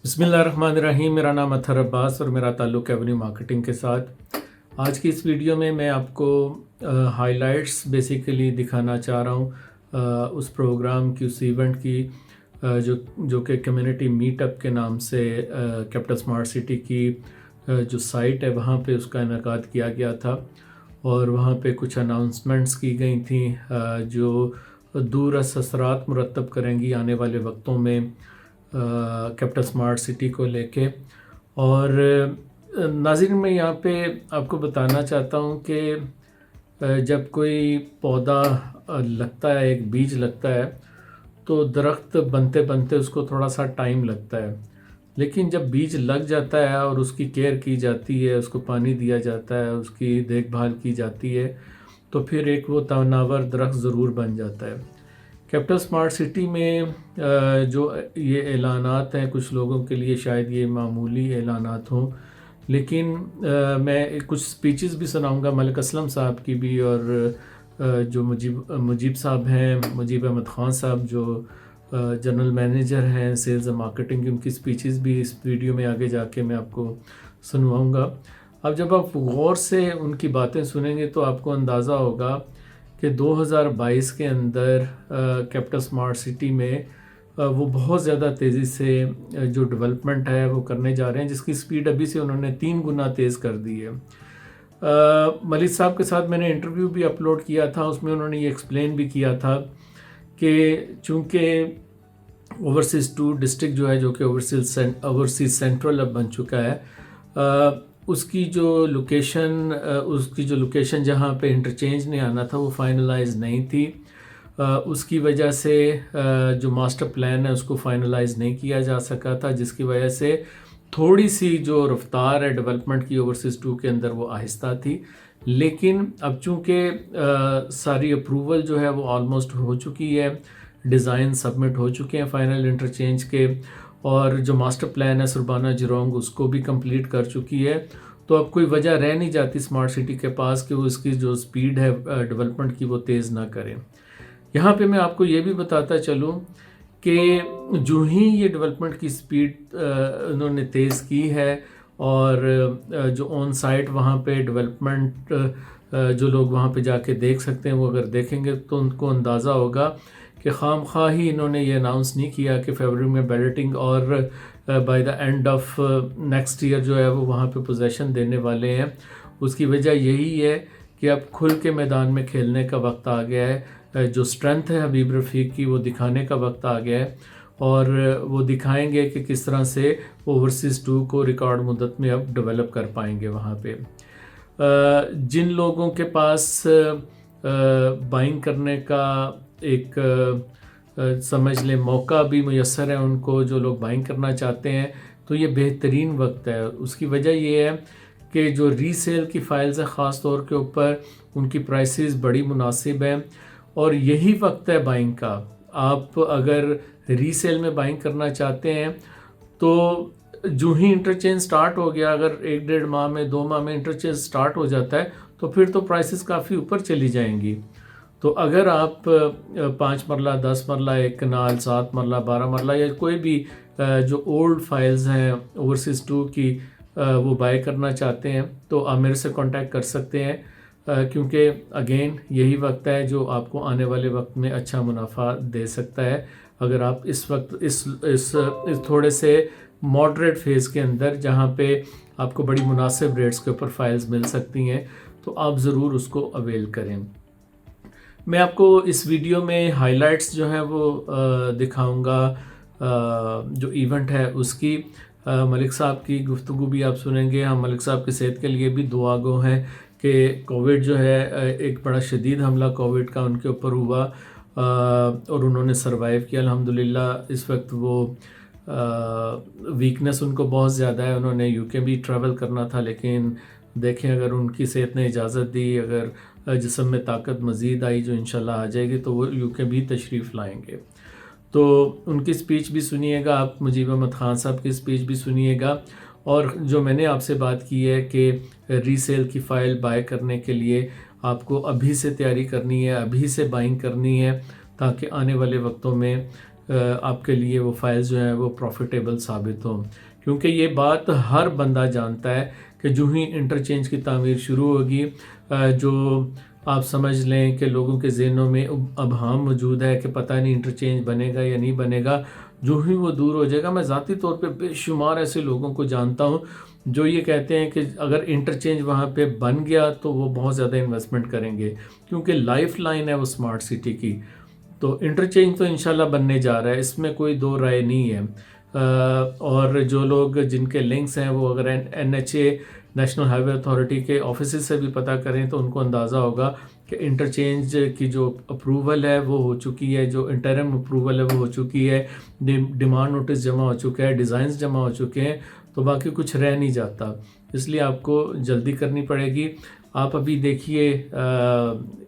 बिस्मिल्लाहिर्रहमानिर्रहीम। मेरा नाम अतहर अब्बास और मेरा ताल्लुक़ एवेन्यू मार्केटिंग के साथ। आज की इस वीडियो में मैं आपको हाइलाइट्स बेसिकली दिखाना चाह रहा हूँ उस प्रोग्राम की, उस इवेंट की जो कि कम्युनिटी मीटअप के नाम से कैपिटल स्मार्ट सिटी की जो साइट है वहाँ पे उसका इनेकाद किया गया था। और वहाँ पे कुछ अनाउंसमेंट्स की गई थी जो दूर असरात मुरतब करेंगी आने वाले वक्तों में कैपिटल स्मार्ट सिटी को लेके। और नाज़रीन, मैं यहाँ पे आपको बताना चाहता हूँ कि जब कोई पौधा लगता है, एक बीज लगता है, तो दरख्त बनते बनते उसको थोड़ा सा टाइम लगता है। लेकिन जब बीज लग जाता है और उसकी केयर की जाती है, उसको पानी दिया जाता है, उसकी देखभाल की जाती है, तो फिर एक वो तनावर दरख्त ज़रूर बन जाता है। कैपिटल स्मार्ट सिटी में जो ये ऐलानात हैं, कुछ लोगों के लिए शायद ये मामूली ऐलानात हों, लेकिन मैं कुछ स्पीचेस भी सुनाऊंगा मलिक असलम साहब की भी, और जो मुजीब साहब हैं, मुजीब अहमद ख़ान साहब जो जनरल मैनेजर हैं सेल्स एंड मार्केटिंग की, उनकी स्पीचेस भी इस वीडियो में आगे जाके मैं आपको सुनवाऊंगा। अब जब आप गौर से उनकी बातें सुनेंगे तो आपको अंदाज़ा होगा कि 2022 के अंदर कैपिटल स्मार्ट सिटी में वो बहुत ज़्यादा तेज़ी से जो डेवलपमेंट है वो करने जा रहे हैं, जिसकी स्पीड अभी से उन्होंने 3 गुना तेज़ कर दी है। मलिक साहब के साथ मैंने इंटरव्यू भी अपलोड किया था, उसमें उन्होंने ये एक्सप्लेन भी किया था कि चूँकि ओवरसीज़ 2 डिस्ट्रिक्ट जो है, जो कि ओवरसीज़ सेंट्रल अब बन चुका है, उसकी जो लोकेशन जहाँ पे इंटरचेंज नहीं आना था वो फाइनलाइज नहीं थी। उसकी वजह से जो मास्टर प्लान है उसको फाइनलाइज नहीं किया जा सका था, जिसकी वजह से थोड़ी सी जो रफ्तार है डेवलपमेंट की ओवरसीज़ 2 के अंदर वो आहिस्ता थी। लेकिन अब चूँकि सारी अप्रूवल जो है वो ऑलमोस्ट हो चुकी है, डिज़ाइन सबमिट हो चुके हैं फाइनल इंटरचेंज के, और जो मास्टर प्लान है सुरबाना जिरोंग उसको भी कंप्लीट कर चुकी है, तो अब कोई वजह रह नहीं जाती स्मार्ट सिटी के पास कि वो इसकी जो स्पीड है डेवलपमेंट की वो तेज़ ना करें। यहाँ पे मैं आपको ये भी बताता चलूँ कि जो ही ये डेवलपमेंट की स्पीड उन्होंने तेज़ की है, और जो ऑन साइट वहाँ पे डेवलपमेंट जो लोग वहाँ पे जाके देख सकते हैं, वो अगर देखेंगे तो उनको अंदाज़ा होगा कि खामखा ही इन्होंने ये अनाउंस नहीं किया कि फरवरी में बैलेटिंग और by the end of next year जो है वो वहाँ पे पोजेसन देने वाले हैं। उसकी वजह यही है कि अब खुल के मैदान में खेलने का वक्त आ गया है, जो स्ट्रेंथ है हबीब रफ़ीक की वो दिखाने का वक्त आ गया है, और वो दिखाएंगे कि किस तरह से ओवरसीज़ 2 को रिकॉर्ड मुद्दत में अब डेवलप कर पाएंगे। वहाँ पे जिन लोगों के पास बाइंग करने का एक समझ लें मौका भी मुयस्सर है उनको, जो लोग बाइंग करना चाहते हैं, तो ये बेहतरीन वक्त है। उसकी वजह ये है कि जो रीसेल की फ़ाइल्स हैं ख़ास तौर के ऊपर, उनकी प्राइसेस बड़ी मुनासिब हैं, और यही वक्त है बाइंग का। आप अगर रीसेल में बाइंग करना चाहते हैं तो जो ही इंटरचेंज स्टार्ट हो गया, अगर 1-1.5 माह में, 2 माह में इंटरचेंज स्टार्ट हो जाता है, तो फिर तो प्राइसेस काफ़ी ऊपर चली जाएंगी। तो अगर आप 5 मरला, 10 मरला, 1 कनाल, 7 मरला, 12 मरला या कोई भी जो ओल्ड फाइल्स हैं ओवरसीज़ 2 की वो बाय करना चाहते हैं, तो आप मेरे से कांटेक्ट कर सकते हैं, क्योंकि अगेन यही वक्त है जो आपको आने वाले वक्त में अच्छा मुनाफा दे सकता है। अगर आप इस वक्त इस थोड़े से मॉडरेट फेज़ के अंदर, जहाँ पे आपको बड़ी मुनासिब रेट्स के ऊपर फाइल्स मिल सकती हैं, तो आप ज़रूर उसको अवेल करें। मैं आपको इस वीडियो में हाइलाइट्स जो हैं वो दिखाऊंगा, जो इवेंट है उसकी। मलिक साहब की गुफ्तगू भी आप सुनेंगे। हम मलिक साहब की सेहत के लिए भी दुआ गो हैं कि कोविड जो है, एक बड़ा शदीद हमला कोविड का उनके ऊपर हुआ, और उन्होंने सरवाइव किया अल्हम्दुलिल्लाह। इस वक्त वो वीकनेस उनको बहुत ज़्यादा है। उन्होंने यूके भी ट्रैवल करना था, लेकिन देखें अगर उनकी सेहत ने इजाज़त दी, अगर जिस्म में ताकत मज़ीद आई जो इंशाल्लाह आ जाएगी, तो वो यूके भी तशरीफ़ लाएंगे। तो उनकी स्पीच भी सुनिएगा आप, मुजीब अहमद ख़ान साहब की स्पीच भी सुनिएगा। और जो मैंने आपसे बात की है कि रीसेल की फ़ाइल बाय करने के लिए आपको अभी से तैयारी करनी है, अभी से बाइंग करनी है, ताकि आने वाले वक्तों में आपके लिए वो फाइल्स जो हैं वो प्रॉफिटेबल साबित हों। क्योंकि ये बात हर बंदा जानता है कि जो ही इंटरचेंज की तामीर शुरू होगी, जो आप समझ लें कि लोगों के ज़हनों में अबहाम मौजूद है कि पता नहीं इंटरचेंज बनेगा या नहीं बनेगा, जो ही वो दूर हो जाएगा। मैं ज़ाती तौर पे बेशुमार ऐसे लोगों को जानता हूँ जो ये कहते हैं कि अगर इंटरचेंज वहाँ पे बन गया तो वो बहुत ज़्यादा इन्वेस्टमेंट करेंगे, क्योंकि लाइफ लाइन है वो स्मार्ट सिटी की। तो इंटरचेंज तो इंशाल्लाह बनने जा रहा है, इसमें कोई दो राय नहीं है। और जो लोग जिनके लिंक्स हैं वो अगर NHA नेशनल हाईवे अथॉरिटी के ऑफिस से भी पता करें तो उनको अंदाज़ा होगा कि इंटरचेंज की जो अप्रूवल है वो हो चुकी है, जो इंटरम अप्रूवल है वो हो चुकी है, डिमांड नोटिस जमा हो चुका है, डिज़ाइंस जमा हो चुके हैं, तो बाकी कुछ रह नहीं जाता। इसलिए आपको जल्दी करनी पड़ेगी। आप अभी देखिए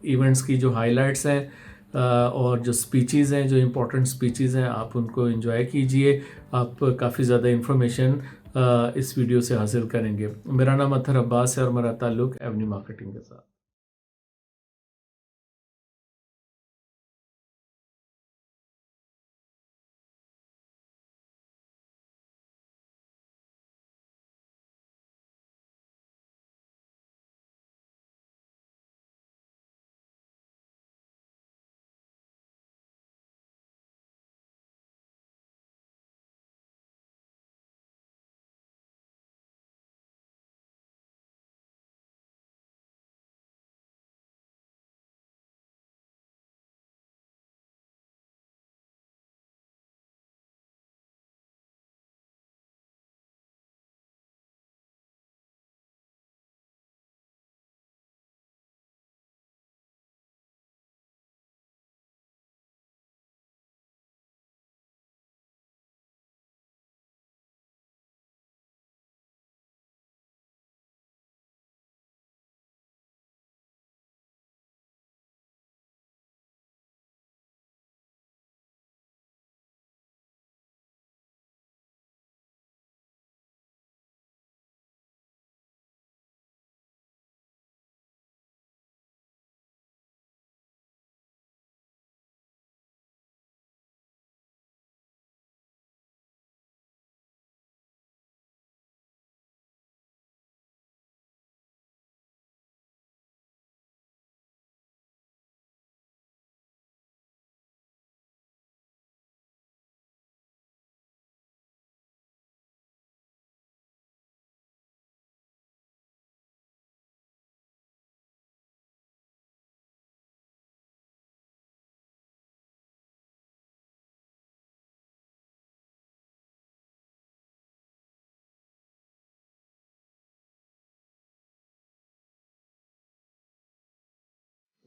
इवेंट्स की जो हाइलाइट्स हैं और जो स्पीचेज़ हैं, जो इम्पोर्टेंट स्पीचेज़ हैं, आप उनको एंजॉय कीजिए। आप काफ़ी ज़्यादा इन्फॉर्मेशन इस वीडियो से हासिल करेंगे। मेरा नाम अतहर अब्बास है और मेरा ताल्लुक़ एवेन्यू मार्केटिंग के साथ।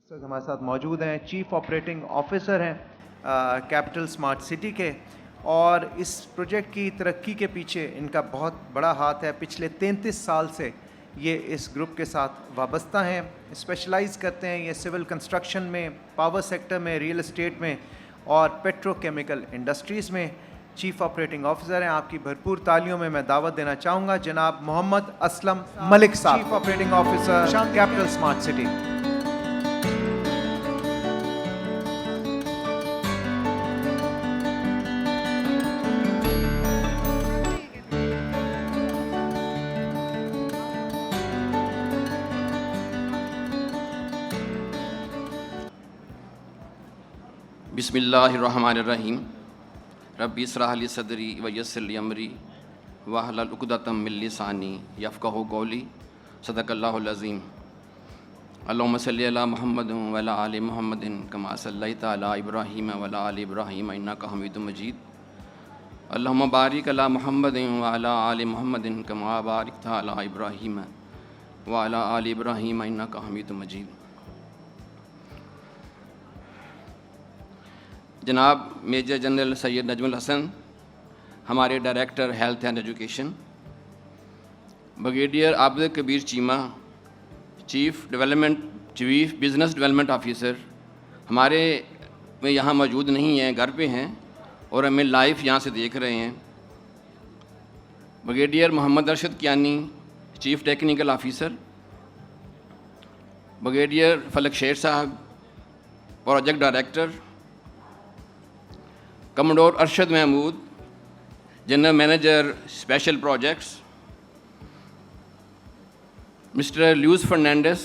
इस वक्त हमारे साथ मौजूद हैं चीफ ऑपरेटिंग ऑफिसर हैं कैपिटल स्मार्ट सिटी के, और इस प्रोजेक्ट की तरक्की के पीछे इनका बहुत बड़ा हाथ है। पिछले 33 साल से ये इस ग्रुप के साथ वाबस्ता हैं, स्पेशलाइज करते हैं ये सिविल कंस्ट्रक्शन में, पावर सेक्टर में, रियल एस्टेट में और पेट्रोकेमिकल इंडस्ट्रीज़ में। चीफ ऑपरेटिंग ऑफिसर हैं। आपकी भरपूर तालियों में मैं दावत देना चाहूँगा जनाब मोहम्मद असलम मलिक साहब, chief operating officer capital smart city. बिस्मिल्लाहिर्रहमानिर्रहीम। रब्बी इस्रह ली सदरी व यस्सिर ली अमरी वहलुल उक़दतम मिन लिसानी यफ़क़हू क़ौली। सदक़ल्लाहुल अज़ीम। अल्लाहुम्मा सल्लि अला मुहम्मद व अला आलि मुहम्मदिन कमा सल्लैता अला इब्राहीम व अला आलि इब्राहीम इन्नका हमीदुम मजीद। अल्लाहुम्मा बारिक अला मुहम्मदिन व अला आलि मुहम्मदिन कमा बारकता अला इब्राहीम व अला आलि इब्राहीम इन्नका हमीदुम मजीद। जनाब मेजर जनरल सैयद नजमुल हसन, हमारे director health and education, brigadier Abid Kabir Cheema, chief business development officer, हमारे में यहाँ मौजूद नहीं हैं, घर पे हैं और हमें लाइव यहाँ से देख रहे हैं। Brigadier Mohammad Arshad Kiani, chief technical officer, brigadier Falak Sher sahab, project director, commodore Arshad Mahmood, general manager special projects, mister Luis Fernandes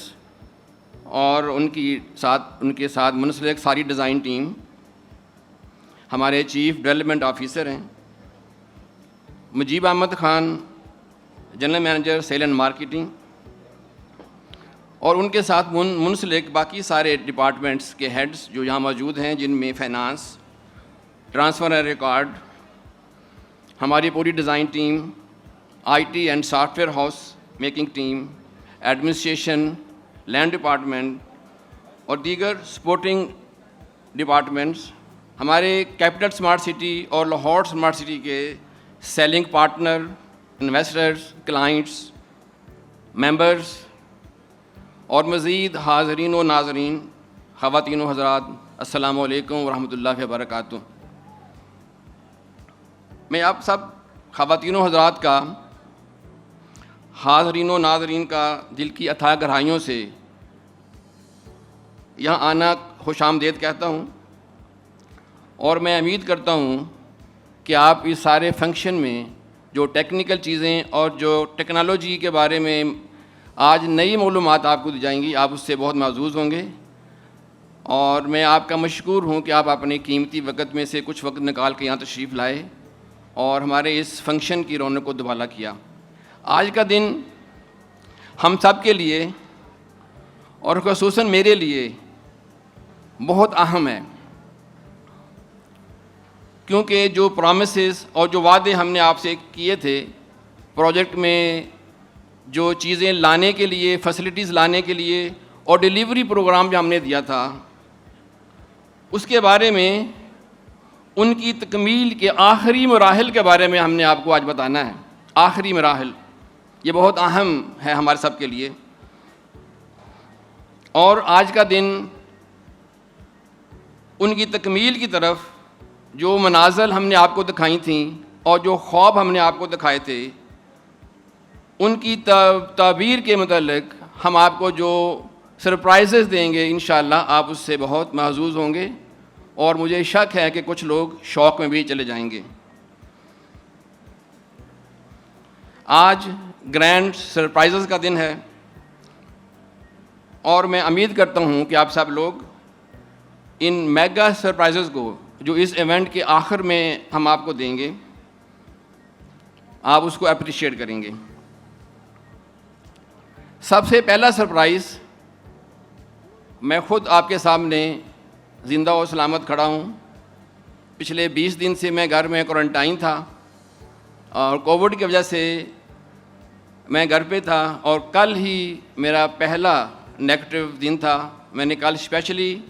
और उनके साथ मुंसलिक सारी डिज़ाइन टीम, हमारे चीफ डेवलपमेंट ऑफिसर हैं, Mujeeb Ahmed Khan, general manager sale and marketing, और उनके साथ मुंसलिक बाकी सारे डिपार्टमेंट्स के हेड्स जो यहाँ मौजूद हैं, जिनमें फाइनेंस, ट्रांसफ़र एंड रिकॉर्ड, हमारी पूरी design team, IT and software house making team, administration, land department और दीगर सपोर्टिंग डिपार्टमेंट्स, हमारे कैपिटल स्मार्ट सिटी और लाहौर स्मार्ट सिटी के selling partner, investors, clients, members और मज़ीद हाज़रीन व नाज़रीन, ख़वातीन व हज़रात, अस्सलामु अलैकुम व रहमतुल्लाहि व बरकातुहू। मैं आप सब ख़वातीन व हज़रात का, हाज़रीन व नाज़रीन का दिल की अथाह गहराइयों से यहाँ आना खुशामदीद कहता हूँ और मैं उम्मीद करता हूँ कि आप इस सारे फंक्शन में जो टेक्निकल चीज़ें और जो टेक्नोलॉजी के बारे में आज नई मालूमात आपको दी जाएंगी, आप उससे बहुत महजूज़ होंगे। और मैं आपका मशकूर हूँ कि आप अपने कीमती वक़्त में से कुछ वक्त निकाल के यहाँ तशरीफ़ लाए और हमारे इस फंक्शन की रौनक को दुबाला किया। आज का दिन हम सब के लिए और ख़ुसूसन मेरे लिए बहुत अहम है, क्योंकि जो प्रॉमिसेस और जो वादे हमने आपसे किए थे प्रोजेक्ट में, जो चीज़ें लाने के लिए, फैसिलिटीज़ लाने के लिए और डिलीवरी प्रोग्राम जो हमने दिया था, उसके बारे में, उनकी तकमील के आखिरी मराहिल के बारे में हमने आपको आज बताना है। आखिरी मराहिल ये बहुत अहम है हमारे सब के लिए। और आज का दिन उनकी तकमील की तरफ जो मनाज़िल हमने आपको दिखाई थी और जो ख्वाब हमने आपको दिखाए थे, उनकी ताबीर के मुतालिक हम आपको जो सरप्राइज़ेस देंगे, इंशाअल्लाह आप उससे बहुत महजूज़ होंगे और मुझे शक है कि कुछ लोग शौक़ में भी चले जाएंगे। आज ग्रैंड सरप्राइज़ेस का दिन है और मैं उम्मीद करता हूँ कि आप सब लोग इन मेगा सरप्राइज़ेस को जो इस इवेंट के आखिर में हम आपको देंगे, आप उसको अप्रिशिएट करेंगे। सबसे पहला सरप्राइज़, मैं ख़ुद आपके सामने ज़िंदा और सलामत खड़ा हूँ। पिछले 20 दिन से मैं घर में क्वारंटाइन था और कोविड की वजह से मैं घर पे था और कल ही मेरा पहला नेगेटिव दिन था। मैंने कल स्पेशली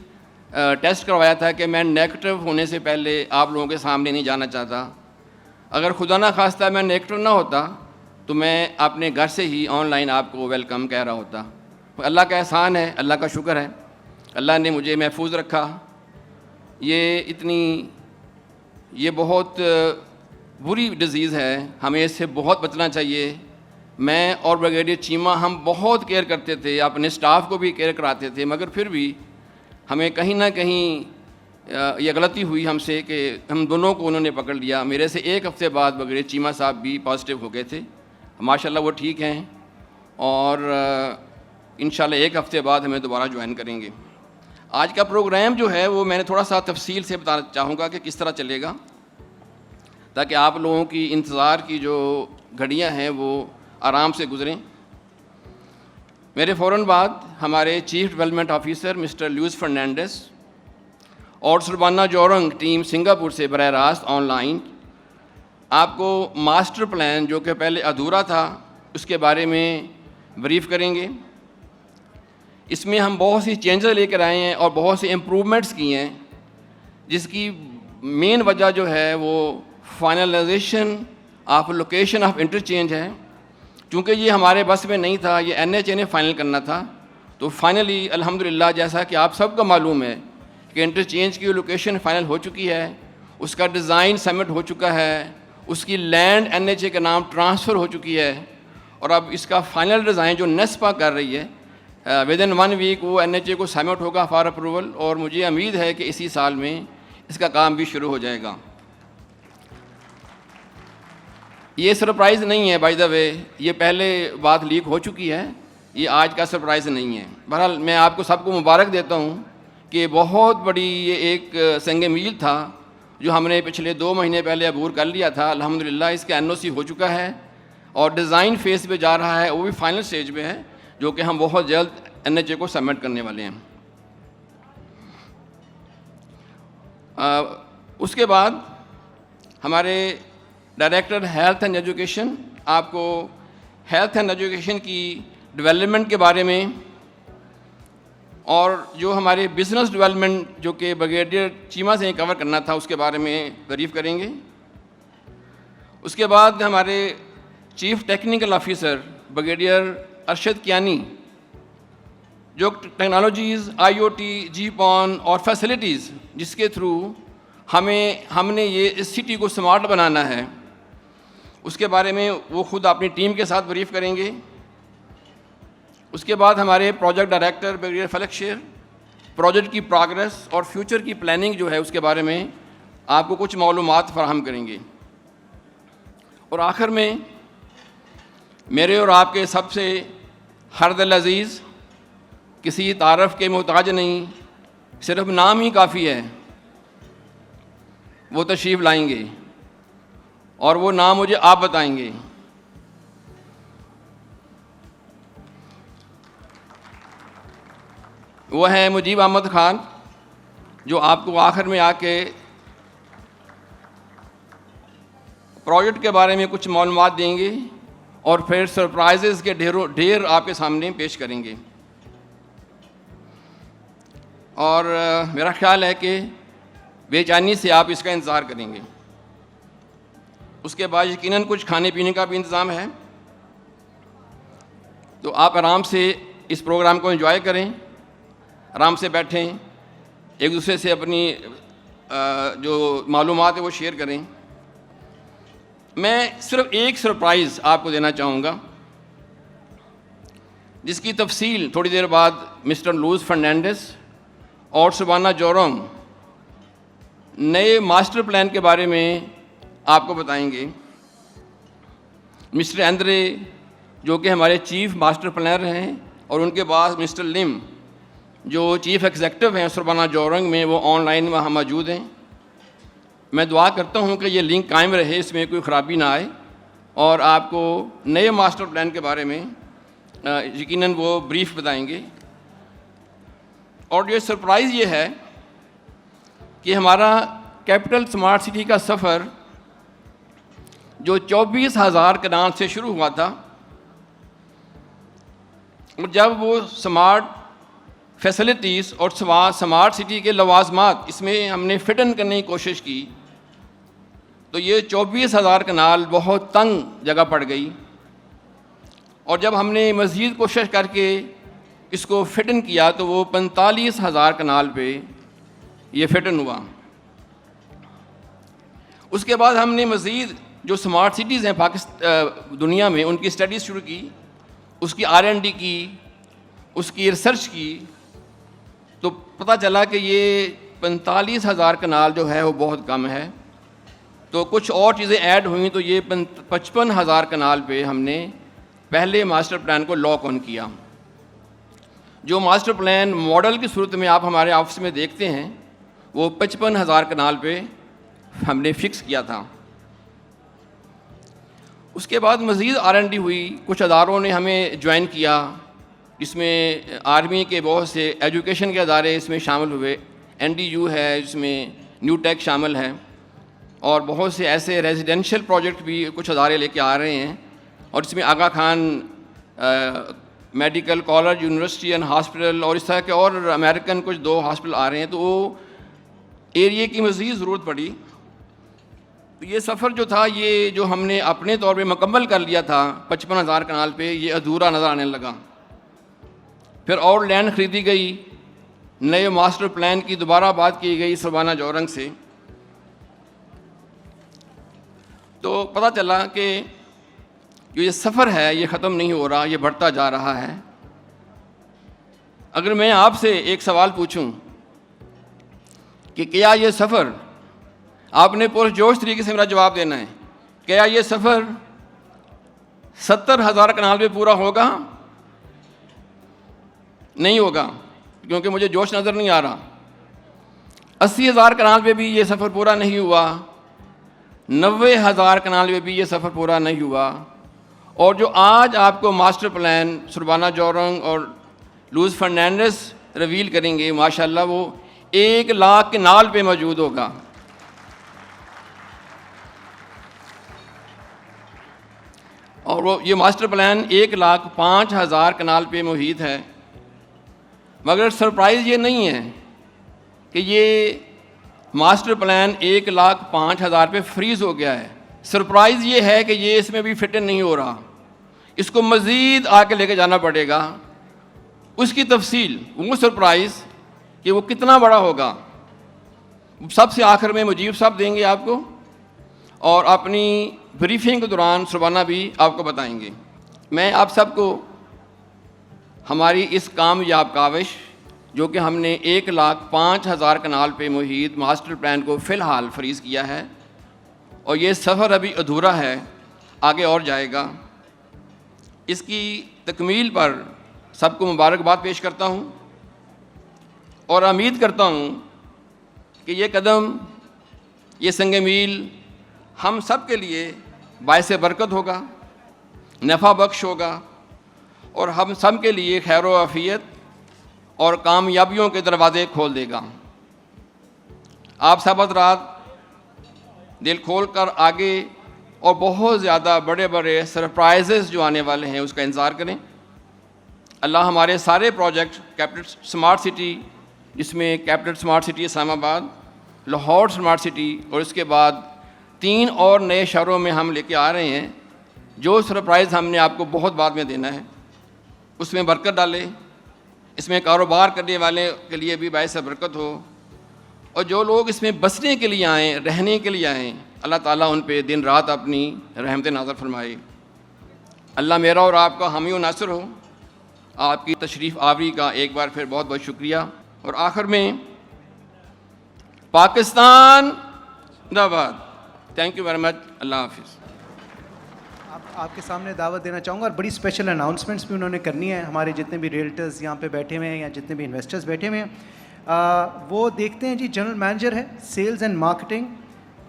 टेस्ट करवाया था कि मैं नेगेटिव होने से पहले आप लोगों के सामने नहीं जाना चाहता। अगर खुदा ना खास्ता मैं नेगेटिव ना होता तो मैं अपने घर से ही ऑनलाइन आपको वेलकम कह रहा होता। अल्लाह का एहसान है, अल्लाह का शुक्र है, अल्लाह ने मुझे महफूज रखा। ये बहुत बुरी डिज़ीज़ है, हमें इससे बहुत बचना चाहिए। मैं और ब्रिगेडियर चीमा हम बहुत केयर करते थे, अपने स्टाफ को भी केयर कराते थे, मगर फिर भी हमें कहीं ना कहीं ये गलती हुई हमसे कि हम दोनों को उन्होंने पकड़ लिया। मेरे से एक हफ़्ते बाद ब्रिगेडियर चीमा साहब भी पॉजिटिव हो गए थे। माशाल्लाह वो ठीक हैं और इंशाल्लाह एक हफ़्ते बाद हमें दोबारा ज्वाइन करेंगे। आज का प्रोग्राम जो है वो मैंने थोड़ा सा तफसील से बताना चाहूँगा कि किस तरह चलेगा, ताकि आप लोगों की इंतज़ार की जो घड़ियाँ हैं वो आराम से गुज़रें। मेरे फ़ौरन बाद हमारे chief development officer mister Luis Fernandes और सुरबाना जोरंग टीम सिंगापुर से बराह रास्त ऑनलाइन आपको मास्टर प्लान जो कि पहले अधूरा था उसके बारे में ब्रीफ़ करेंगे। इसमें हम बहुत सी चेंजेस लेकर आए हैं और बहुत सी इम्प्रूवमेंट्स किए हैं, जिसकी मेन वजह जो है वो finalisation of location of interchange है। चूँकि ये हमारे बस में नहीं था, ये NHA ने फ़ाइनल करना था, तो फाइनली अल्हम्दुलिल्लाह जैसा कि आप सबको मालूम है कि इंटरचेंज की लोकेशन फ़ाइनल हो चुकी है, उसका डिज़ाइन सबमिट हो चुका है, उसकी लैंड NHA के नाम ट्रांसफ़र हो चुकी है और अब इसका फ़ाइनल डिज़ाइन जो नेस्पा कर रही है विद इन 1 वीक वो NHA को सबमिट होगा फॉर अप्रूवल। और मुझे उम्मीद है कि इसी साल में इसका काम भी शुरू हो जाएगा। ये सरप्राइज़ नहीं है, बाय द वे, ये पहले बात लीक हो चुकी है, ये आज का सरप्राइज़ नहीं है। बहरहाल मैं आपको सबको मुबारक देता हूँ कि बहुत बड़ी ये एक संग मील था जो हमने पिछले 2 महीने पहले अबूर कर लिया था। अल्हम्दुलिल्लाह इसका NOC हो चुका है और डिज़ाइन फेज़ पे जा रहा है, वो भी फाइनल स्टेज पे है, जो कि हम बहुत जल्द NHA को सबमिट करने वाले हैं। उसके बाद हमारे डायरेक्टर हेल्थ एंड एजुकेशन आपको हेल्थ एंड एजुकेशन की डेवलपमेंट के बारे में और जो हमारे बिज़नेस डेवलपमेंट जो कि ब्रिगेडियर चीमा से कवर करना था उसके बारे में ब्रीफ करेंगे। उसके बाद हमारे chief technical officer brigadier Arshad Kiani जो टेक्नोलॉजीज़ IoT, GPON और फैसिलिटीज़ जिसके थ्रू हमने ये इस सिटी को स्मार्ट बनाना है, उसके बारे में वो खुद अपनी टीम के साथ ब्रीफ करेंगे। उसके बाद हमारे प्रोजेक्ट डायरेक्टर ब्रिगेडियर फलक शेर प्रोजेक्ट की प्रोग्रेस और फ्यूचर की प्लानिंग जो है उसके बारे में आपको कुछ मालूमात फराहम करेंगे। और आखिर में मेरे और आपके सबसे हरदिल अज़ीज़, किसी तारफ़ के मोहताज नहीं, सिर्फ नाम ही काफ़ी है, वो तशरीफ़ लाएंगे और वो नाम मुझे आप बताएंगे। वो है मुजीब अहमद ख़ान, जो आपको आखिर में आके प्रोजेक्ट के बारे में कुछ मालूमात देंगे और फिर सरप्राइजेज़ के ढेर आपके सामने पेश करेंगे। और मेरा ख़्याल है कि बेचैनी से आप इसका इंतज़ार करेंगे। उसके बाद यकीनन कुछ खाने पीने का भी इंतज़ाम है, तो आप आराम से इस प्रोग्राम को एंजॉय करें, आराम से बैठें, एक दूसरे से अपनी जो मालूमात है वो शेयर करें। मैं सिर्फ एक सरप्राइज़ आपको देना चाहूँगा, जिसकी तफसील थोड़ी देर बाद मिस्टर लुइस फर्नांडिस और सुबाना जोरम नए मास्टर प्लान के बारे में आपको बताएंगे। मिस्टर एंद्रे जो कि हमारे चीफ मास्टर प्लानर हैं, और उनके बाद मिस्टर लिम जो चीफ एग्जेक्टिव हैं सुबाना जोरंग में, वो ऑनलाइन वहाँ मौजूद हैं। मैं दुआ करता हूँ कि ये लिंक कायम रहे, इसमें कोई ख़राबी ना आए, और आपको नए मास्टर प्लान के बारे में यकीनन वो ब्रीफ बताएंगे। और ये सरप्राइज़ ये है कि हमारा कैपिटल स्मार्ट सिटी का सफ़र जो 24,000 कनाल से शुरू हुआ था, और जब वो स्मार्ट फैसिलिटीज़ और स्मार्ट सिटी के लवाजमात इसमें हमने फिट इन करने की कोशिश की, तो ये 24,000 कनाल बहुत तंग जगह पड़ गई। और जब हमने मज़ीद कोशिश करके इसको फिट इन किया तो वो 45,000 कनाल पे ये फिट इन हुआ। उसके बाद हमने मज़ीद जो स्मार्ट सिटीज़ हैं पाकिस्तान दुनिया में, उनकी स्टडीज़ शुरू की, उसकी R&D की, उसकी रिसर्च की, तो पता चला कि ये 45,000 कनाल जो है वो बहुत कम है। तो कुछ और चीज़ें ऐड हुई, तो ये 55,000 कनाल पे हमने पहले मास्टर प्लान को लॉक ऑन किया। जो मास्टर प्लान मॉडल की सूरत में आप हमारे ऑफिस में देखते हैं, वो 55,000 कनाल पे हमने फ़िक्स किया था। उसके बाद मज़ीद R&D हुई, कुछ अदारों ने हमें ज्वाइन किया, जिसमें आर्मी के बहुत से एजुकेशन के अदारे इसमें शामिल हुए, NDU है, इसमें न्यू टेक शामिल है, और बहुत से ऐसे रेजिडेंशियल प्रोजेक्ट भी कुछ अदारे लेके आ रहे हैं। और इसमें Aga Khan medical college, university and hospital, और इस तरह के और अमेरिकन कुछ 2 हॉस्पिटल आ रहे हैं, तो वो एरिया की मज़ीद ज़रूरत पड़ी। तो ये सफ़र जो था, ये जो हमने अपने तौर पे मुकम्मल कर लिया था 55,000 कनाल पे, ये अधूरा नज़र आने लगा। फिर और लैंड ख़रीदी गई, नए मास्टर प्लान की दोबारा बात की गई सुबाना जोरंग से, तो पता चला कि जो ये सफ़र है ये ख़त्म नहीं हो रहा, ये बढ़ता जा रहा है। अगर मैं आपसे एक सवाल पूछूं कि क्या ये सफ़र, आपने पुरजोश तरीके से मेरा जवाब देना है, क्या ये सफ़र 70,000 कनाल पे पूरा होगा? नहीं होगा, क्योंकि मुझे जोश नज़र नहीं आ रहा। 80,000 कनाल पे भी ये सफ़र पूरा नहीं हुआ, 90,000 कनाल पे भी ये सफ़र पूरा नहीं हुआ। और जो आज आपको मास्टर प्लान सुरबाना जोरंग और लुइस फर्नांडिस रिवील करेंगे, माशाल्लाह वो 1 लाख कनाल पे मौजूद होगा। और वो ये मास्टर प्लान 1,05,000 कनाल पे मुहित है। मगर सरप्राइज़ ये नहीं है कि ये मास्टर प्लान 1,05,000 पे फ्रीज़ हो गया है। सरप्राइज़ ये है कि ये इसमें भी फिट इन नहीं हो रहा, इसको मज़ीद आके लेके जाना पड़ेगा। उसकी तफसील, वो सरप्राइज़ कि वो कितना बड़ा होगा, सबसे आखिर में मुजीब साहब देंगे आपको, और अपनी ब्रीफिंग के दौरान सुरबाना भी आपको बताएंगे। मैं आप सबको हमारी इस कामयाब काविश, जो कि हमने 1,05,000 कनाल पे मुहित मास्टर प्लान को फ़िलहाल फ्रीज़ किया है, और ये सफ़र अभी अधूरा है, आगे और जाएगा, इसकी तकमील पर सबको मुबारकबाद पेश करता हूँ और उम्मीद करता हूँ कि ये कदम, ये संग मील हम सब के लिए बायस बरकत होगा, नफ़ा बख्श होगा, और हम सब के लिए खैर व आफ़ियत और कामयाबियों के दरवाज़े खोल देगा। आप सब हज़रात दिल खोल कर आगे और बहुत ज़्यादा बड़े बड़े सरप्राइज़ेस जो आने वाले हैं उसका इंतज़ार करें। अल्लाह हमारे सारे प्रोजेक्ट, कैपिटल स्मार्ट सिटी, जिसमें capital smart city Islamabad, Lahore smart city, और इसके बाद 3 और नए शहरों में हम लेके आ रहे हैं, जो सरप्राइज़ हमने आपको बहुत बाद में देना है, उसमें बरकत डाले, इसमें कारोबार करने वाले के लिए भी बायस बरकत हो, और जो लोग इसमें बसने के लिए आएँ, रहने के लिए आएँ, अल्लाह ताला उन पे दिन रात अपनी रहमत नाज़र फरमाए। अल्लाह मेरा और आपका हामी व नासिर हो। आपकी तशरीफ़ आवरी का एक बार फिर बहुत बहुत शुक्रिया। और आखिर में पाकिस्तान जिंदाबाद। Thank you very much. अल्लाह हाफिज़। आपके सामने दावत देना चाहूँगा, और बड़ी स्पेशल अनाउंसमेंट्स भी उन्होंने करनी है। हमारे जितने भी रियल्टर्स यहाँ पे बैठे हुए हैं या जितने भी इन्वेस्टर्स बैठे हुए हैं, वो देखते हैं जी, जनरल मैनेजर है सेल्स एंड मार्केटिंग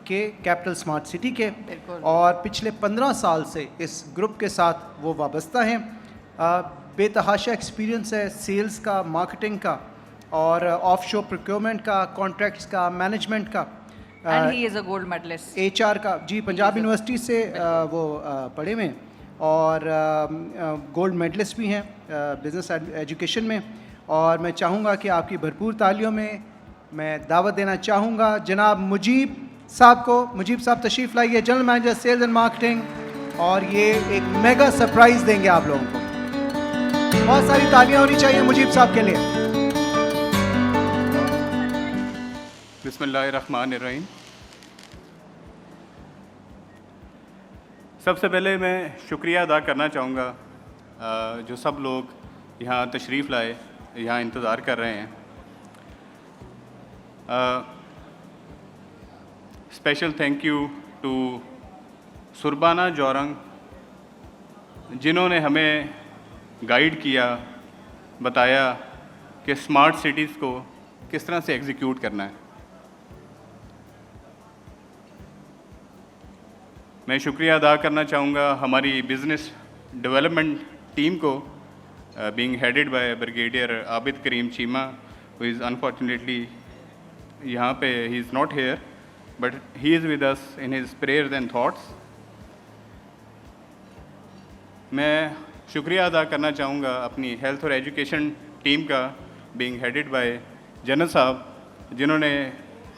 के कैपिटल स्मार्ट सिटी के, और पिछले 15 साल से इस ग्रुप के साथ वो वाबस्ता हैं। बेतहाशा एक्सपीरियंस है सेल्स का, मार्केटिंग का, और ऑफशोर प्रोक्योरमेंट का, कॉन्ट्रैक्ट्स का, मैनेजमेंट का, And he is a gold medalist. HR का। जी, पंजाब यूनिवर्सिटी से वो पढ़े हुए हैं, और गोल्ड मेडलिस्ट भी हैं बिज़नेस एजुकेशन में। और मैं चाहूँगा कि आपकी भरपूर तालियों में मैं दावत देना चाहूँगा जनाब मुजीब साहब को। मुजीब साहब तशरीफ़ लाइए, general manager sales and marketing, और ये एक मेगा सरप्राइज़ देंगे आप लोगों को। बहुत सारी तालियां होनी चाहिए मुजीब साहब के लिए। बिस्मिल्लाहिर्रहमानिर्रहीम। सबसे पहले मैं शुक्रिया अदा करना चाहूँगा जो सब लोग यहाँ तशरीफ़ लाए, यहाँ इंतज़ार कर रहे हैं। Special thank you to Surbana Jurong, जिन्होंने हमें गाइड किया, बताया कि स्मार्ट सिटीज़ को किस तरह से एग्जीक्यूट करना है। मैं शुक्रिया अदा करना चाहूँगा हमारी बिज़नेस डेवलपमेंट टीम को, being headed by brigadier Abid Karim Cheema, who is unfortunately यहाँ पे, he is not here but he is with us in his prayers and thoughts. मैं शुक्रिया अदा करना चाहूँगा अपनी हेल्थ और एजुकेशन टीम का, being headed by general sahab, जिन्होंने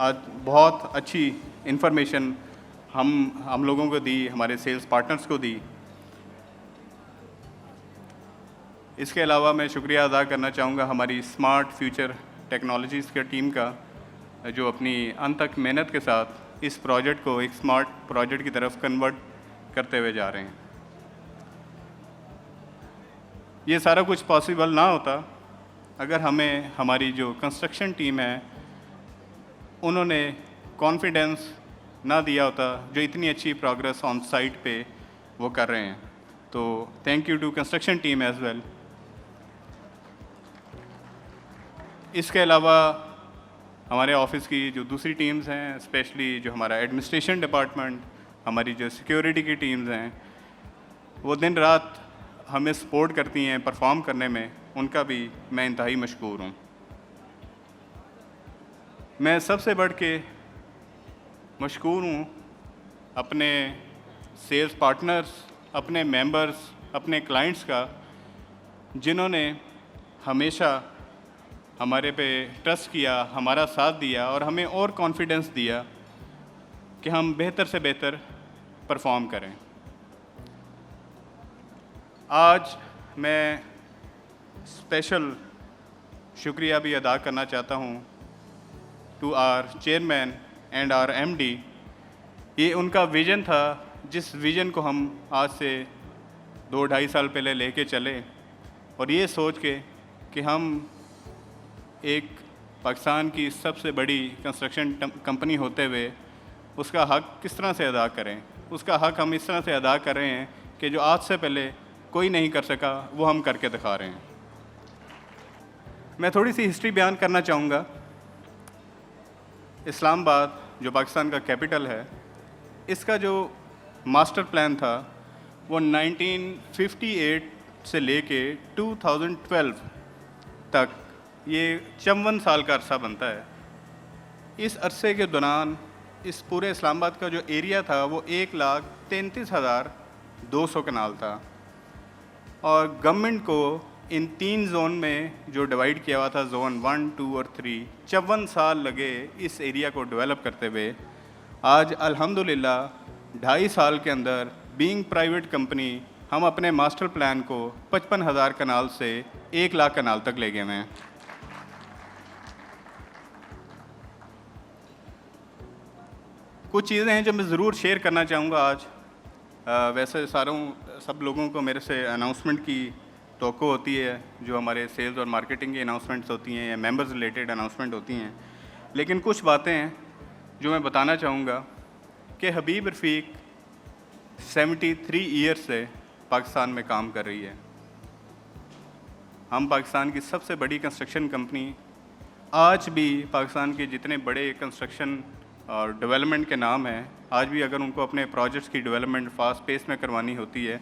आज बहुत अच्छी इन्फॉर्मेशन हम लोगों को दी, हमारे सेल्स पार्टनर्स को दी। इसके अलावा मैं शुक्रिया अदा करना चाहूँगा हमारी स्मार्ट फ्यूचर टेक्नोलॉजीज़ की टीम का, जो अपनी अंत तक मेहनत के साथ इस प्रोजेक्ट को एक स्मार्ट प्रोजेक्ट की तरफ कन्वर्ट करते हुए जा रहे हैं। ये सारा कुछ पॉसिबल ना होता अगर हमें हमारी जो कंस्ट्रक्शन टीम है उन्होंने कॉन्फिडेंस ना दिया होता जो इतनी अच्छी प्रोग्रेस ऑन साइट पे वो कर रहे हैं। तो thank you to construction team as well. इसके अलावा हमारे ऑफिस की जो दूसरी टीम्स हैं, स्पेशली जो हमारा एडमिनिस्ट्रेशन डिपार्टमेंट, हमारी जो सिक्योरिटी की टीम्स हैं, वो दिन रात हमें सपोर्ट करती हैं परफॉर्म करने में, उनका भी मैं इंतहाई मशकूर हूँ। मैं सबसे बढ़ के मशकूर हूँ अपने सेल्स पार्टनर्स, अपने मेंबर्स, अपने क्लाइंट्स का, जिन्होंने हमेशा हमारे पे ट्रस्ट किया, हमारा साथ दिया और हमें और कॉन्फिडेंस दिया कि हम बेहतर से बेहतर परफॉर्म करें। आज मैं स्पेशल शुक्रिया भी अदा करना चाहता हूँ to our chairman and our MD. ये उनका विज़न था, जिस विज़न को हम आज से 2-2.5 साल पहले लेके चले, और ये सोच के कि हम एक पाकिस्तान की सबसे बड़ी कंस्ट्रक्शन कंपनी होते हुए उसका हक किस तरह से अदा करें। उसका हक हम इस तरह से अदा कर रहे हैं कि जो आज से पहले कोई नहीं कर सका वो हम करके दिखा रहे हैं। मैं थोड़ी सी हिस्ट्री बयान करना चाहूँगा। इस्लामाबाद जो पाकिस्तान का कैपिटल है, इसका जो मास्टर प्लान था वो 1958 से लेके 2012 तक ये 54 साल का अरसा बनता है। इस अरसे के दौरान इस पूरे इस्लामाबाद का जो एरिया था वो 1,33,200 कनाल था, और गवर्नमेंट को इन 3 जोन में जो डिवाइड किया हुआ था, जोन 1, 2 और 3, 54 साल लगे इस एरिया को डेवलप करते हुए। आज अल्हम्दुलिल्लाह 2.5 साल के अंदर बीइंग प्राइवेट कंपनी हम अपने मास्टर प्लान को 55,000 कनाल से 1,00,000 कनाल तक ले गए हैं। कुछ चीज़ें हैं जो मैं ज़रूर शेयर करना चाहूँगा आज। वैसे सब लोगों को मेरे से अनाउंसमेंट की तवक्को होती है, जो हमारे सेल्स और मार्केटिंग की अनाउंसमेंट्स होती हैं या मेंबर्स रिलेटेड अनाउंसमेंट होती हैं, लेकिन कुछ बातें हैं जो मैं बताना चाहूँगा कि हबीब रफ़ीक 73 ईयर्स से पाकिस्तान में काम कर रही है। हम पाकिस्तान की सबसे बड़ी कंस्ट्रक्शन कंपनी, आज भी पाकिस्तान के जितने बड़े कंस्ट्रक्शन और डेवलपमेंट के नाम हैं, आज भी अगर उनको अपने प्रोजेक्ट्स की डेवलपमेंट फास्ट पेस में करवानी होती है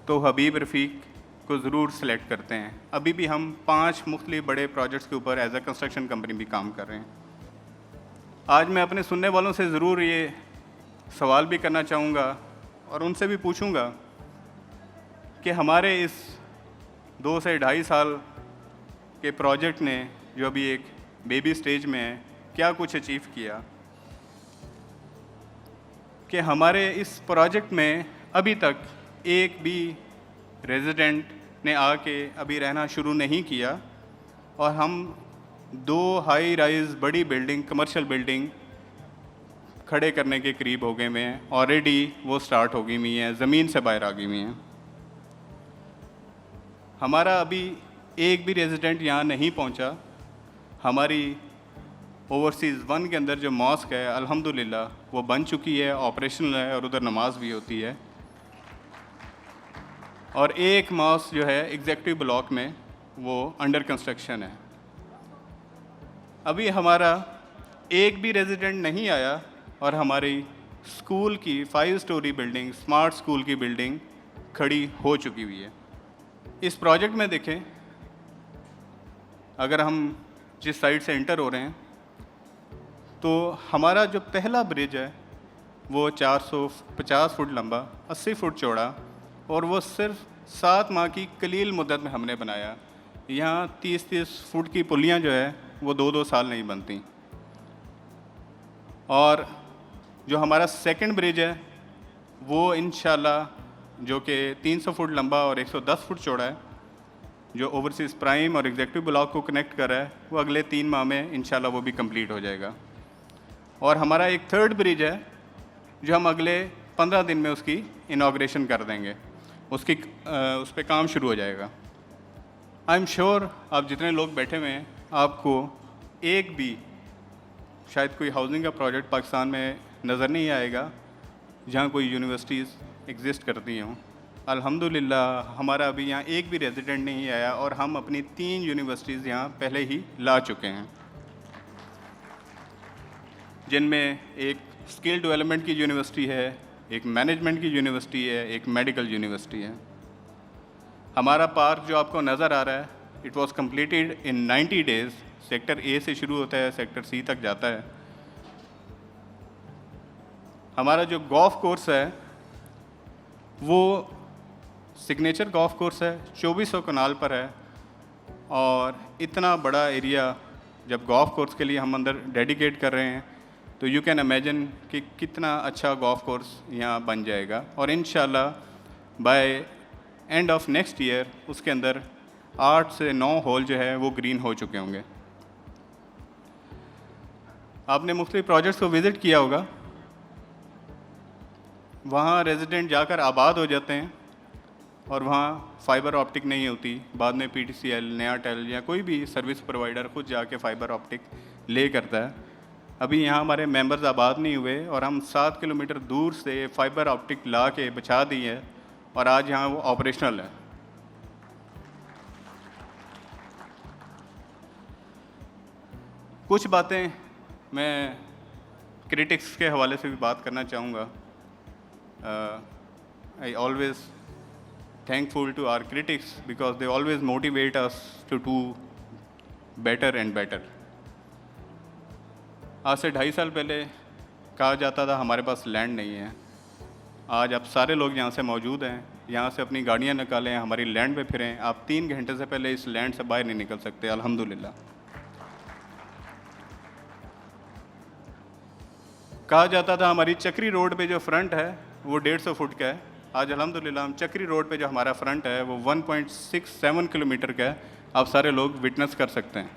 तो हबीब रफ़ीक को ज़रूर सेलेक्ट करते हैं। अभी भी हम 5 मुख्तलिफ बड़े प्रोजेक्ट्स के ऊपर एज अ कंस्ट्रक्शन कंपनी भी काम कर रहे हैं। आज मैं अपने सुनने वालों से ज़रूर ये सवाल भी करना चाहूँगा और उनसे भी पूछूँगा कि हमारे इस 2 से 2.5 साल के प्रोजेक्ट ने, जो अभी एक बेबी स्टेज में है, क्या कुछ अचीव किया, कि हमारे इस प्रोजेक्ट में अभी तक एक भी रेजिडेंट ने आके अभी रहना शुरू नहीं किया, और हम 2 हाई राइज बड़ी बिल्डिंग, कमर्शियल बिल्डिंग खड़े करने के करीब हो गए हुए हैं। ऑलरेडी वो स्टार्ट हो गई हुई हैं, ज़मीन से बाहर आ गई हुई हैं। हमारा अभी एक भी रेजिडेंट यहाँ नहीं पहुँचा। हमारी ओवरसीज़ 1 के अंदर जो मॉस्क है, अल्हम्दुलिल्लाह वो बन चुकी है, ऑपरेशनल है, और उधर नमाज भी होती है। और एक मॉस्क जो है एग्जीक्यूटिव ब्लॉक में, वो अंडर कंस्ट्रक्शन है। अभी हमारा एक भी रेजिडेंट नहीं आया और हमारी स्कूल की 5 स्टोरी बिल्डिंग, स्मार्ट स्कूल की बिल्डिंग खड़ी हो चुकी हुई है। इस प्रोजेक्ट में देखें, अगर हम जिस साइड से एंटर हो रहे हैं तो हमारा जो पहला ब्रिज है वो 450 फुट लंबा, 80 फुट चौड़ा, और वो सिर्फ 7 माह की कलील मुद्दत में हमने बनाया। यहाँ 30-30 फुट की पुलियाँ जो है वो 2-2 साल नहीं बनती। और जो हमारा सेकंड ब्रिज है वो इंशाल्लाह जो कि 300 फुट लंबा और 110 फुट चौड़ा है, जो ओवरसीज़ प्राइम और एग्जीक्यूटिव ब्लॉक को कनेक्ट कर रहा है, वो अगले 3 माह में इंशाल्लाह वो भी कंप्लीट हो जाएगा। और हमारा एक थर्ड ब्रिज है जो हम अगले 15 दिन में उसकी इनाग्रेशन कर देंगे, उस पर काम शुरू हो जाएगा। आई एम श्योर आप जितने लोग बैठे हुए हैं, आपको एक भी शायद कोई हाउसिंग का प्रोजेक्ट पाकिस्तान में नज़र नहीं आएगा जहाँ कोई यूनिवर्सिटीज़ एग्जिस्ट करती हों। अल्हम्दुलिल्लाह हमारा अभी यहाँ एक भी रेजिडेंट नहीं आया और हम अपनी 3 यूनिवर्सिटीज़ यहाँ पहले ही ला चुके हैं, जिनमें एक स्किल डेवलपमेंट की यूनिवर्सिटी है, एक मैनेजमेंट की यूनिवर्सिटी है, एक मेडिकल यूनिवर्सिटी है। हमारा पार्क जो आपको नज़र आ रहा है, it was completed in 90 days. Sector A से शुरू होता है, सेक्टर सी तक जाता है। हमारा जो गोल्फ कोर्स है वो सिग्नेचर गोल्फ कोर्स है, 2400 कनाल पर है। और इतना बड़ा एरिया जब गोल्फ कोर्स के लिए हम अंदर डेडिकेट कर रहे हैं तो यू कैन इमेजिन कि कितना अच्छा गोल्फ कोर्स यहाँ बन जाएगा। और इंशाल्लाह by end of next year उसके अंदर 8 से 9 होल जो है वो ग्रीन हो चुके होंगे। आपने मुख्तलिफ प्रोजेक्ट्स को विज़िट किया होगा, वहाँ रेजिडेंट जाकर आबाद हो जाते हैं और वहाँ फ़ाइबर ऑप्टिक नहीं होती। बाद में PTCL, नयाटेल या कोई भी सर्विस प्रोवाइडर खुद जाके फ़ाइबर ऑप्टिक ले करता है। अभी यहाँ हमारे मेंबर्स आबाद नहीं हुए और हम 7 किलोमीटर दूर से फ़ाइबर ऑप्टिक ला के बिछा दी है और आज यहाँ वो ऑपरेशनल है। कुछ बातें मैं क्रिटिक्स के हवाले से भी बात करना चाहूँगा। I always thankful to our critics because they always motivate us to do better and better. आज से 2.5 साल पहले कहा जाता था हमारे पास लैंड नहीं है। आज आप सारे लोग यहाँ से मौजूद हैं, यहाँ से अपनी गाड़ियाँ निकालें, हमारी लैंड पे फिरें। आप 3 घंटे से पहले इस लैंड से बाहर नहीं निकल सकते, अल्हम्दुलिल्लाह। कहा जाता था हमारी चक्री रोड पे जो फ्रंट है वो 150 फुट का है। आज अल्हम्दुलिल्लाह हम चक्री रोड पे जो हमारा फ्रंट है वो 1.67 किलोमीटर का है। आप सारे लोग विटनेस कर सकते हैं।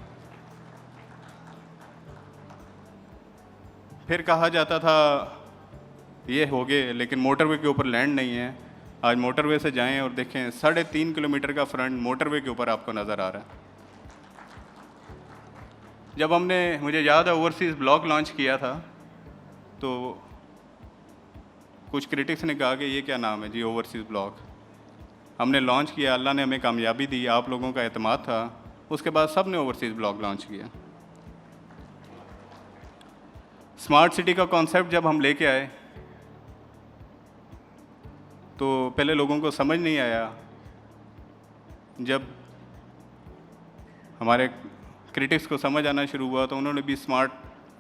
फिर कहा जाता था ये हो गए, लेकिन मोटरवे के ऊपर लैंड नहीं है। आज मोटरवे से जाएं और देखें 3.5 किलोमीटर का फ्रंट मोटरवे के ऊपर आपको नज़र आ रहा है। जब हमने, मुझे याद है, ओवरसीज़ ब्लॉक लॉन्च किया था तो कुछ क्रिटिक्स ने कहा कि ये क्या नाम है जी, ओवरसीज़ ब्लॉक। हमने लॉन्च किया, अल्लाह ने हमें कामयाबी दी, आप लोगों का एतमाद था, उसके बाद सब ने ओवरसीज़ ब्लॉक लॉन्च किया। स्मार्ट सिटी का कॉन्सेप्ट जब हम लेके आए तो पहले लोगों को समझ नहीं आया। जब हमारे क्रिटिक्स को समझ आना शुरू हुआ तो उन्होंने भी स्मार्ट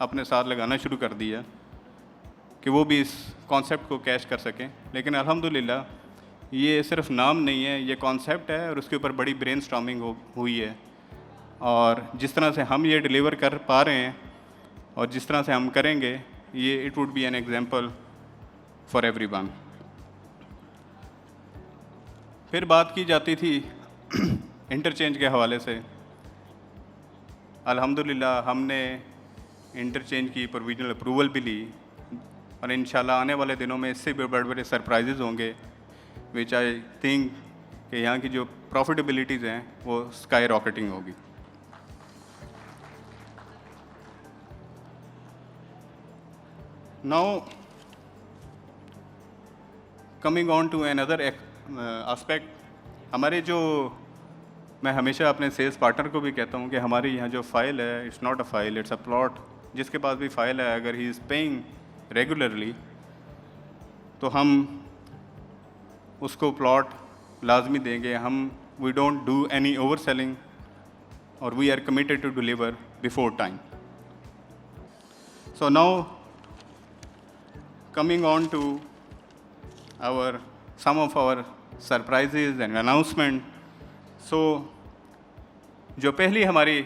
अपने साथ लगाना शुरू कर दिया कि वो भी इस कॉन्सेप्ट को कैच कर सकें। लेकिन अल्हम्दुलिल्लाह ये सिर्फ नाम नहीं है, ये कॉन्सेप्ट है और उसके ऊपर बड़ी ब्रेनस्टॉर्मिंग हुई है। और जिस तरह से हम ये डिलीवर कर पा रहे हैं और जिस तरह से हम करेंगे, ये it would be an example for everyone. फिर बात की जाती थी इंटरचेंज के हवाले से। अल्हम्दुलिल्लाह हमने इंटरचेंज की प्रोविजनल अप्रूवल भी ली और इंशाल्लाह आने वाले दिनों में इससे भी बड़े बड़े सरप्राइजेज़ होंगे, विच आई थिंक कि यहाँ की जो प्रॉफिटेबिलिटीज़ हैं वो स्काई रॉकेटिंग होगी। Now coming on to another aspect, हमारे जो, मैं हमेशा अपने सेल्स पार्टनर को भी कहता हूँ कि हमारी यहाँ जो फ़ाइल है, it's not a file, it's a plot. जिसके पास भी फ़ाइल है, अगर ही इज़ पेइंग रेगुलरली तो हम उसको प्लॉट लाजमी देंगे। हम we don't do any overselling और we are committed to deliver before time. So now coming on to our some of our surprises and announcement. So जो पहली हमारी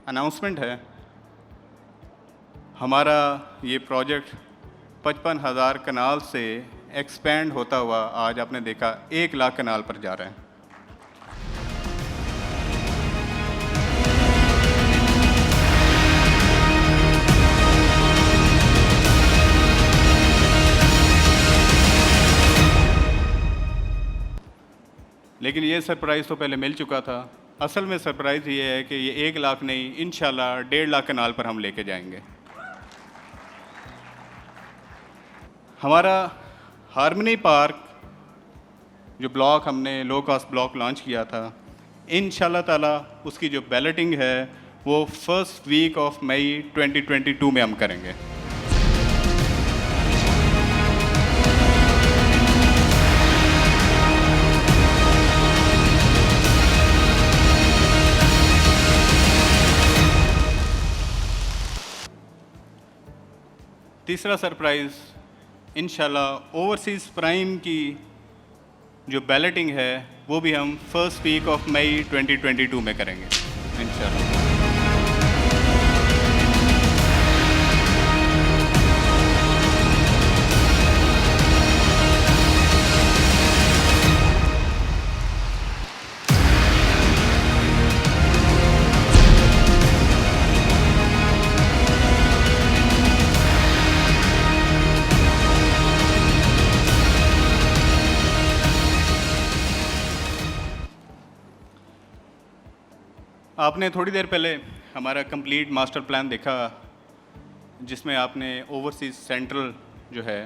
अनाउंसमेंट है, हमारा ये प्रोजेक्ट 55,000 कनाल से एक्सपेंड होता हुआ आज आपने देखा 1 लाख कनाल पर जा रहा है। लेकिन ये सरप्राइज़ तो पहले मिल चुका था। असल में सरप्राइज़ ये है कि ये 1 लाख नहीं, इंशाल्लाह 1.5 लाख कनाल पर हम लेके जाएंगे। हमारा हार्मनी पार्क जो ब्लॉक हमने लो कॉस्ट ब्लॉक लॉन्च किया था, इंशाल्लाह ताला उसकी जो बैलेटिंग है वो फर्स्ट वीक ऑफ मई 2022 में हम करेंगे। तीसरा सरप्राइज़, इंशाल्लाह ओवरसीज़ प्राइम की जो बैलेटिंग है वो भी हम फर्स्ट वीक ऑफ मई 2022 में करेंगे इंशाल्लाह। आपने थोड़ी देर पहले हमारा कंप्लीट मास्टर प्लान देखा, जिसमें आपने ओवरसीज़ सेंट्रल जो है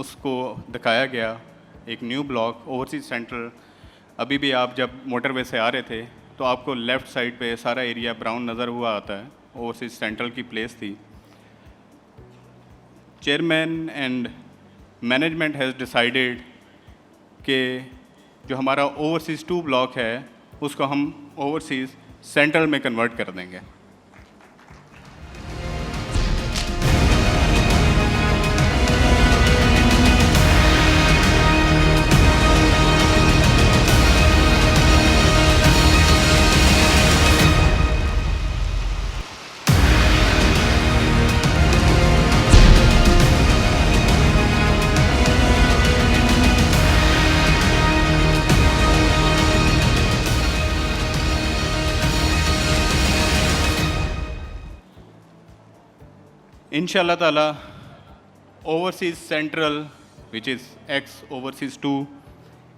उसको दिखाया गया, एक न्यू ब्लॉक ओवरसीज़ सेंट्रल। अभी भी आप जब मोटरवे से आ रहे थे तो आपको लेफ़्ट साइड पे सारा एरिया ब्राउन नज़र हुआ आता है, ओवरसीज़ सेंट्रल की प्लेस थी। Chairman and management has decided कि जो हमारा ओवरसीज़ 2 ब्लॉक है उसको हम ओवरसीज़ सेंट्रल में कन्वर्ट कर देंगे। इंशाल्लाह ताला overseas central which is ex overseas 2,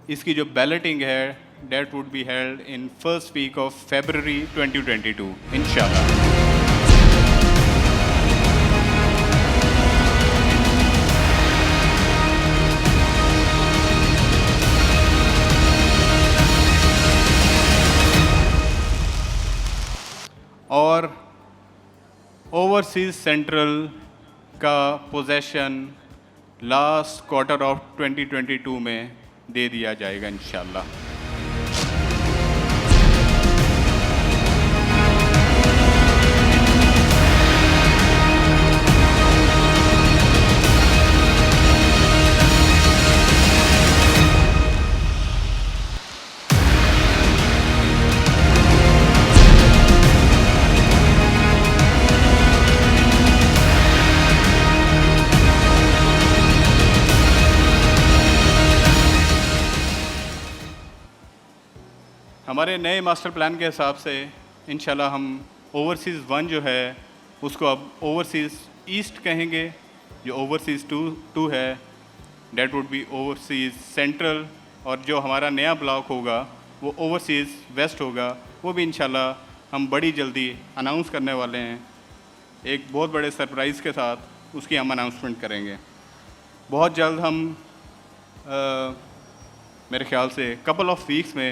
इसकी जो बैलेटिंग है date would be held in first week of February 2022 इंशाल्लाह। और ओवरसीज़ सेंट्रल का पोजेशन लास्ट क्वार्टर ऑफ 2022 में दे दिया जाएगा इंशाल्लाह। हमारे नए मास्टर प्लान के हिसाब से इंशाल्लाह हम ओवरसीज़ 1 जो है उसको अब ओवरसीज़ ईस्ट कहेंगे, जो ओवरसीज़ 2 है date would be overseas central, और जो हमारा नया ब्लॉक होगा वो ओवरसीज़ वेस्ट होगा। वो भी इंशाल्लाह हम बड़ी जल्दी अनाउंस करने वाले हैं, एक बहुत बड़े सरप्राइज़ के साथ उसकी हम अनाउंसमेंट करेंगे बहुत जल्द। हम मेरे ख्याल से कपल ऑफ वीक्स में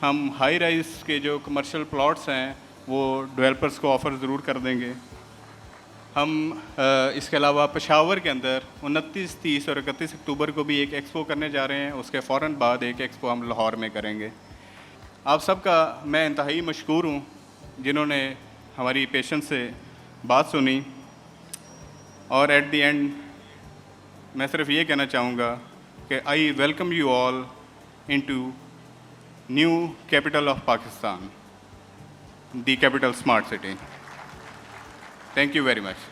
हम हाई राइज के जो कमर्शियल प्लॉट्स हैं वो डेवलपर्स को ऑफ़र ज़रूर कर देंगे। हम इसके अलावा पेशावर के अंदर 29, 30 और 31 अक्टूबर को भी एक एक्सपो करने जा रहे हैं। उसके फ़ौरन बाद एक एक्सपो हम लाहौर में करेंगे। आप सबका मैं इंतहाई मशकूर हूँ जिन्होंने हमारी पेशेंस से बात सुनी, और एट दी एंड मैं सिर्फ ये कहना चाहूँगा कि I welcome you all into new capital of Pakistan, the capital smart city. Thank you very much.